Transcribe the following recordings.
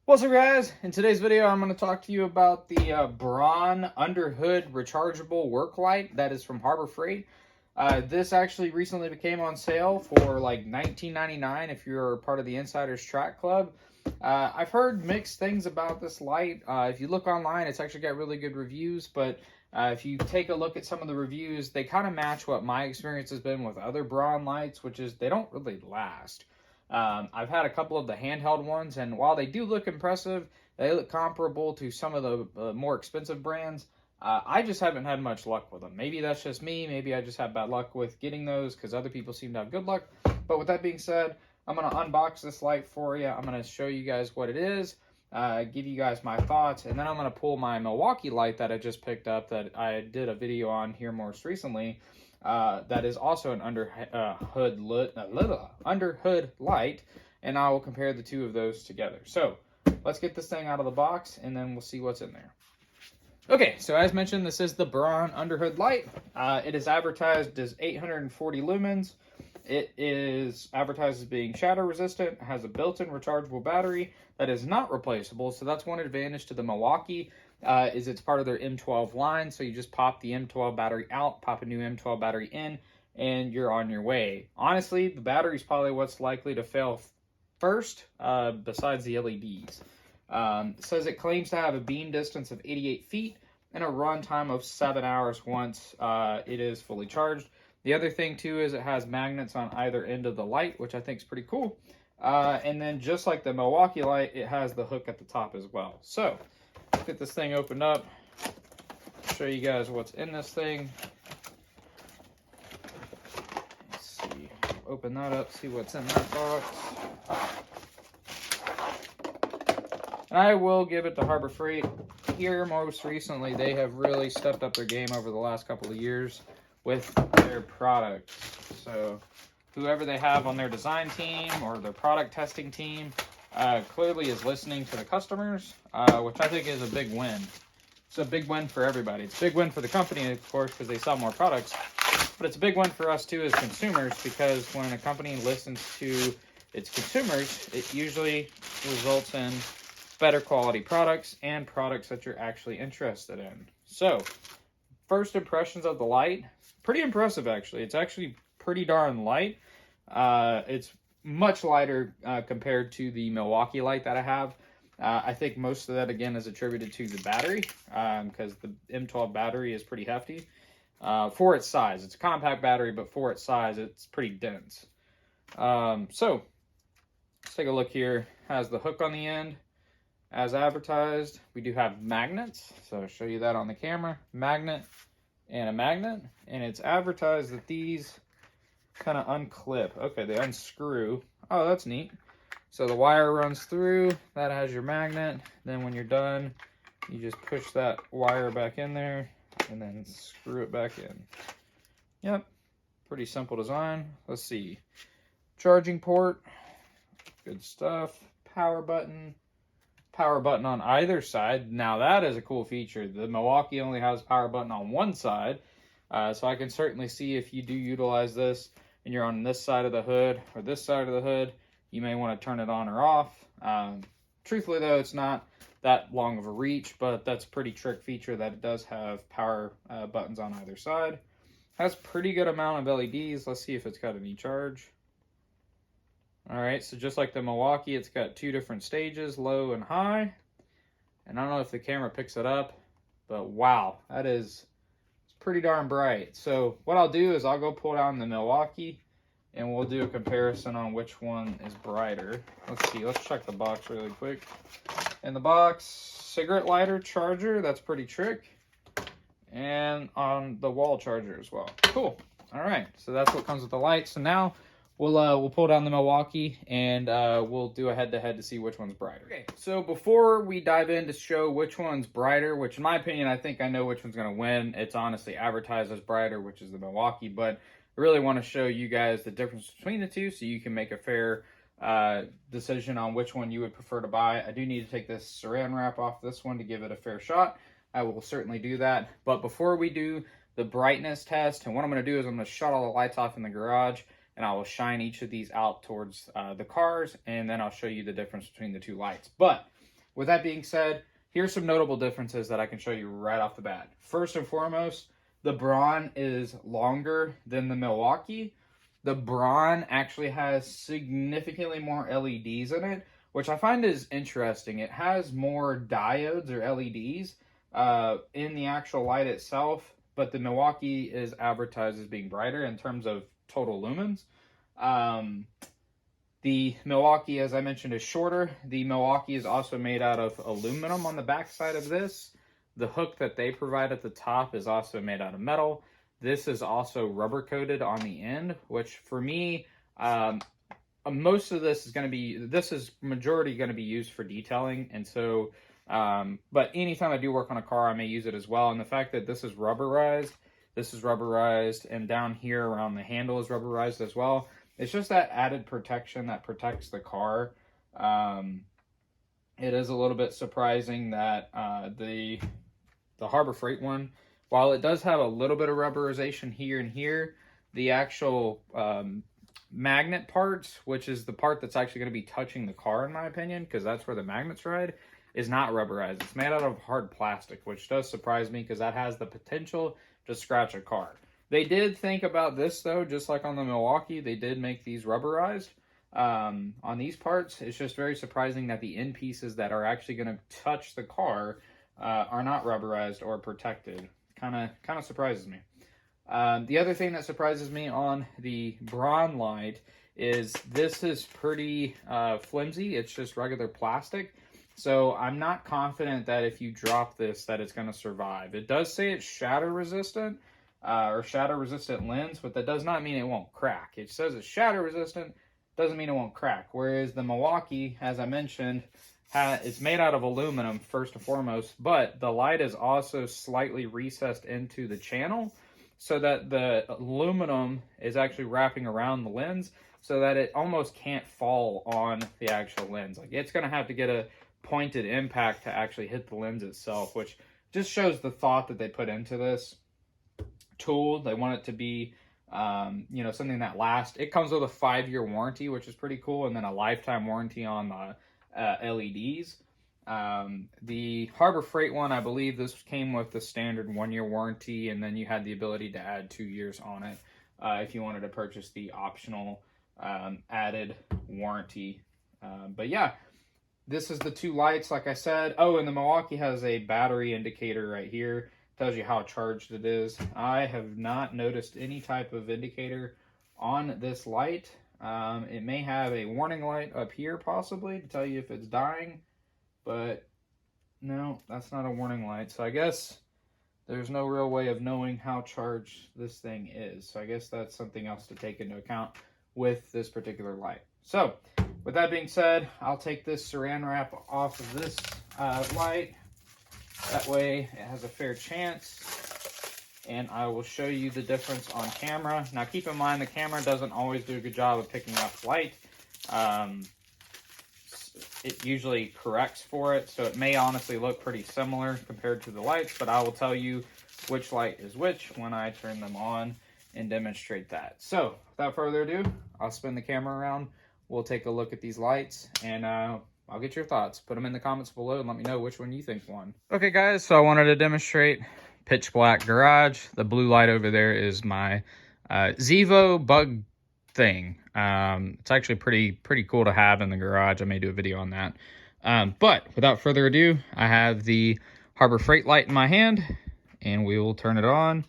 What's up, guys? In today's video, I'm going to talk to you about the Braun under hood rechargeable work light that is from Habor Freight. This actually recently became on sale for like $19.99 if you're part of the Insiders Track Club. I've heard mixed things about this light. If you look online, it's actually got really good reviews, but if you take a look at some of the reviews, they kind of match what my experience has been with other Braun lights, which is they don't really last. I've had a couple of the handheld ones, and while they do look impressive, they look comparable to some of the more expensive brands. I just haven't had much luck with them. Maybe that's just me. Maybe I just have bad luck with getting those because other people seem to have good luck. But with that being said, I'm going to unbox this light for you. I'm going to show you guys what it is, give you guys my thoughts, and then I'm going to pull my Milwaukee light that I just picked up that I did a video on here most recently. That is also an under hood light, and I will compare the two of those together. So let's get this thing out of the box, and then we'll see what's in there. Okay, so as mentioned, this is the Braun under hood light. It is advertised as 840 lumens. It is advertised as being shatter resistant. It has a built-in rechargeable battery that is not replaceable, so that's one advantage to the Milwaukee. Is it's part of their M12 line, so you just pop the M12 battery out, pop a new M12 battery in, and you're on your way. Honestly, the battery is probably what's likely to fail first, besides the LEDs. It says it claims to have a beam distance of 88 feet and a run time of 7 hours once it is fully charged. The other thing, too, is it has magnets on either end of the light, which I think is pretty cool. And then just like the Milwaukee light, it has the hook at the top as well. So get this thing opened up, show you guys what's in this thing. Let's see, open that up, see what's in that box. And I will give it to Habor Freight. Here, most recently, they have really stepped up their game over the last couple of years with their products. So whoever they have on their design team or their product testing team clearly is listening to the customers, which I think is a big win. It's a big win for everybody. It's a big win for the company, of course, because they sell more products. But it's a big win for us, too, as consumers, because when a company listens to its consumers, it usually results in better quality products and products that you're actually interested in. So, first impressions of the light, pretty impressive, actually. It's actually pretty darn light. It's much lighter compared to the Milwaukee light that I have. I think most of that, again, is attributed to the battery, because the M12 battery is pretty hefty for its size. It's a compact battery, but for its size, it's pretty dense. So let's take a look here. It has the hook on the end, as advertised. We do have magnets, so I'll show you that on the camera. Magnet and a magnet, and it's advertised that these kind of unclip. Okay, they unscrew. Oh, that's neat. So the wire runs through, that has your magnet. Then when you're done, you just push that wire back in there and then screw it back in. Yep, pretty simple design. Let's see. Charging port, good stuff. Power button on either side. Now that is a cool feature. The Milwaukee only has power button on one side, so I can certainly see if you do utilize this and you're on this side of the hood or this side of the hood, you may want to turn it on or off. Truthfully, though, it's not that long of a reach, but that's a pretty trick feature that it does have power buttons on either side. Has pretty good amount of LEDs. Let's see if it's got any charge. All right, so just like the Milwaukee, it's got two different stages, low and high. And I don't know if the camera picks it up, but wow, it's pretty darn bright. So what I'll do is I'll go pull down the Milwaukee and we'll do a comparison on which one is brighter. Let's see, let's check the box really quick. In the box, cigarette lighter charger, that's pretty trick. And on the wall charger as well. Cool. All right, so that's what comes with the light. So now we'll pull down the Milwaukee and we'll do a head-to-head to see which one's brighter. Okay, so before we dive in to show which one's brighter, which in my opinion, I think I know which one's going to win. It's honestly advertised as brighter, which is the Milwaukee, but I really want to show you guys the difference between the two so you can make a fair decision on which one you would prefer to buy. I do need to take this saran wrap off this one to give it a fair shot. I will certainly do that. But before we do the brightness test, and what I'm going to do is I'm going to shut all the lights off in the garage, and I will shine each of these out towards the cars, and then I'll show you the difference between the two lights. But with that being said, here's some notable differences that I can show you right off the bat. First and foremost, the Braun is longer than the Milwaukee. The Braun actually has significantly more LEDs in it, which I find is interesting. It has more diodes or LEDs in the actual light itself, but the Milwaukee is advertised as being brighter in terms of total lumens. The Milwaukee, as I mentioned, is shorter. The Milwaukee is also made out of aluminum on the back side of this. The hook that they provide at the top is also made out of metal. This is also rubber coated on the end, which for me, most of this is majority going to be used for detailing. And so, but anytime I do work on a car, I may use it as well. And the fact that this is rubberized, and down here around the handle is rubberized as well. It's just that added protection that protects the car. It is a little bit surprising that the Habor Freight one, while it does have a little bit of rubberization here and here, the actual magnet parts, which is the part that's actually going to be touching the car, in my opinion, because that's where the magnets ride, is not rubberized. It's made out of hard plastic, which does surprise me because that has the potential to scratch a car. They did think about this, though, just like on the Milwaukee. They did make these rubberized on these parts. It's just very surprising that the end pieces that are actually going to touch the car are not rubberized or protected. Kind of surprises me. The other thing that surprises me on the Braun light is this is pretty flimsy. It's just regular plastic. So I'm not confident that if you drop this that it's going to survive. It does say it's shatter resistant or shatter resistant lens, but that does not mean it won't crack. It says it's shatter resistant, doesn't mean it won't crack. Whereas the Milwaukee, as I mentioned, it's made out of aluminum first and foremost, but the light is also slightly recessed into the channel so that the aluminum is actually wrapping around the lens so that it almost can't fall on the actual lens. Like, it's going to have to get a pointed impact to actually hit the lens itself, which just shows the thought that they put into this tool. They want it to be something that lasts. It comes with a 5-year warranty, which is pretty cool, and then a lifetime warranty on the LEDs. The Habor Freight one, I believe this came with the standard 1-year warranty, and then you had the ability to add 2 years on it if you wanted to purchase the optional added warranty. But yeah, this is the two lights, like I said. Oh, and the Milwaukee has a battery indicator right here. Tells you how charged it is. I have not noticed any type of indicator on this light. It may have a warning light up here possibly to tell you if it's dying, but no, that's not a warning light. So I guess there's no real way of knowing how charged this thing is. So I guess that's something else to take into account with this particular light. So with that being said, I'll take this saran wrap off of this light. That way it has a fair chance, and I will show you the difference on camera. Now keep in mind the camera doesn't always do a good job of picking up light. It usually corrects for it, so it may honestly look pretty similar compared to the lights, but I will tell you which light is which when I turn them on and demonstrate that. So without further ado, I'll spin the camera around. We'll take a look at these lights, and I'll get your thoughts. Put them in the comments below and let me know which one you think won. Okay guys, so I wanted to demonstrate pitch black garage. The blue light over there is my Zevo bug thing. It's actually pretty cool to have in the garage. I may do a video on that. But without further ado, I have the Habor Freight light in my hand, and we will turn it on,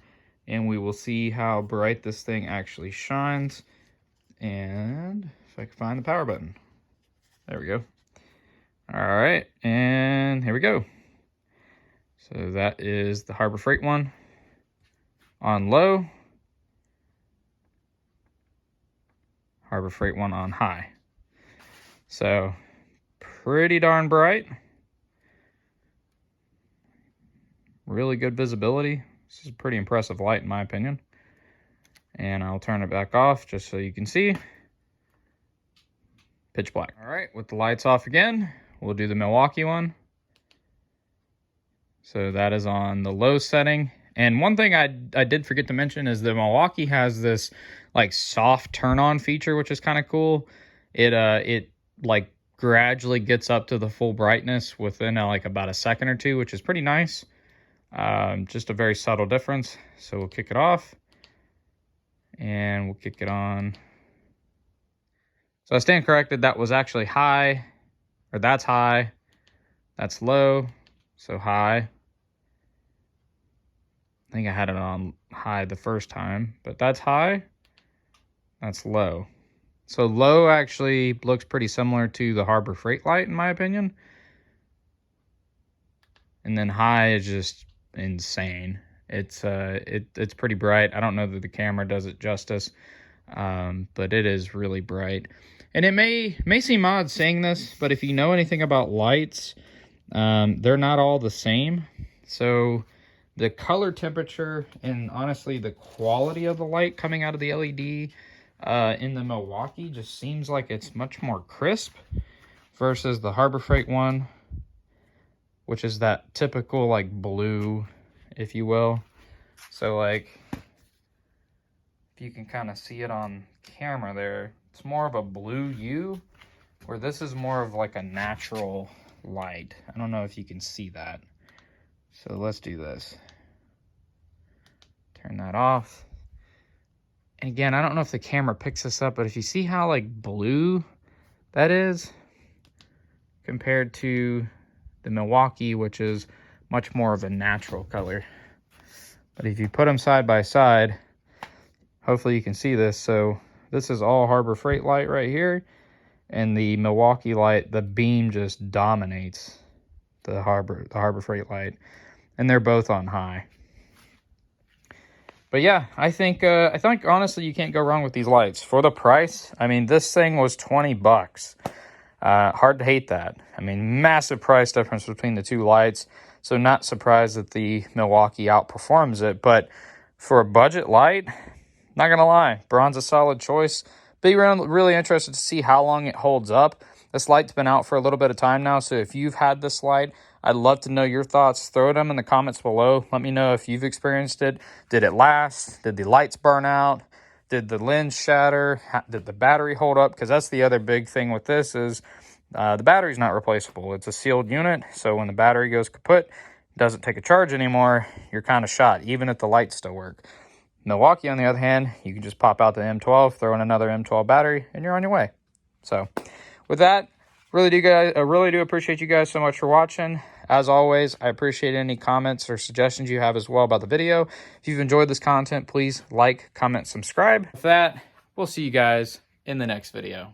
and we will see how bright this thing actually shines. And if I can find the power button. There we go. All right, and here we go. So that is the Habor Freight one on low. Habor Freight one on high. So pretty darn bright. Really good visibility. This is a pretty impressive light in my opinion. And I'll turn it back off just so you can see. Pitch black. All right, with the lights off again, we'll do the Milwaukee one. So that is on the low setting. And one thing I did forget to mention is the Milwaukee has this like soft turn on feature, which is kind of cool. It like gradually gets up to the full brightness within like about a second or two, which is pretty nice. Just a very subtle difference. So we'll kick it off and we'll kick it on. So I stand corrected, that was actually high, or that's high, that's low, so high. I think I had it on high the first time, but that's high, that's low. So low actually looks pretty similar to the Habor Freight light in my opinion. And then high is just insane. It's pretty bright. I don't know that the camera does it justice, but it is really bright. And it may seem odd saying this, but if you know anything about lights, they're not all the same. So the color temperature and honestly the quality of the light coming out of the LED in the Milwaukee just seems like it's much more crisp versus the Habor Freight one, which is that typical like blue, if you will. So like, if you can kind of see it on camera there, it's more of a blue hue, where this is more of like a natural light. I don't know if you can see that. So let's do this. Turn that off. And again, I don't know if the camera picks this up, but if you see how like blue that is compared to the Milwaukee, which is much more of a natural color. But if you put them side by side, hopefully you can see this. So this is all Habor Freight light right here, and the Milwaukee light, the beam just dominates the Habor Freight light, and they're both on high. But yeah, I think honestly you can't go wrong with these lights for the price. I mean, this thing was 20 bucks. Hard to hate that. I mean, massive price difference between the two lights. So not surprised that the Milwaukee outperforms it. But for a budget light, not going to lie, Braun's a solid choice. Be really interested to see how long it holds up. This light's been out for a little bit of time now. So if you've had this light, I'd love to know your thoughts. Throw them in the comments below. Let me know if you've experienced it. Did it last? Did the lights burn out? Did the lens shatter? Did the battery hold up? Because that's the other big thing with this is the battery's not replaceable. It's a sealed unit, so when the battery goes kaput, it doesn't take a charge anymore, you're kind of shot, even if the lights still work. Milwaukee, on the other hand, you can just pop out the M12, throw in another M12 battery, and you're on your way. So with that, I really do appreciate you guys so much for watching. As always, I appreciate any comments or suggestions you have as well about the video. If you've enjoyed this content, please like, comment, subscribe. With that, we'll see you guys in the next video.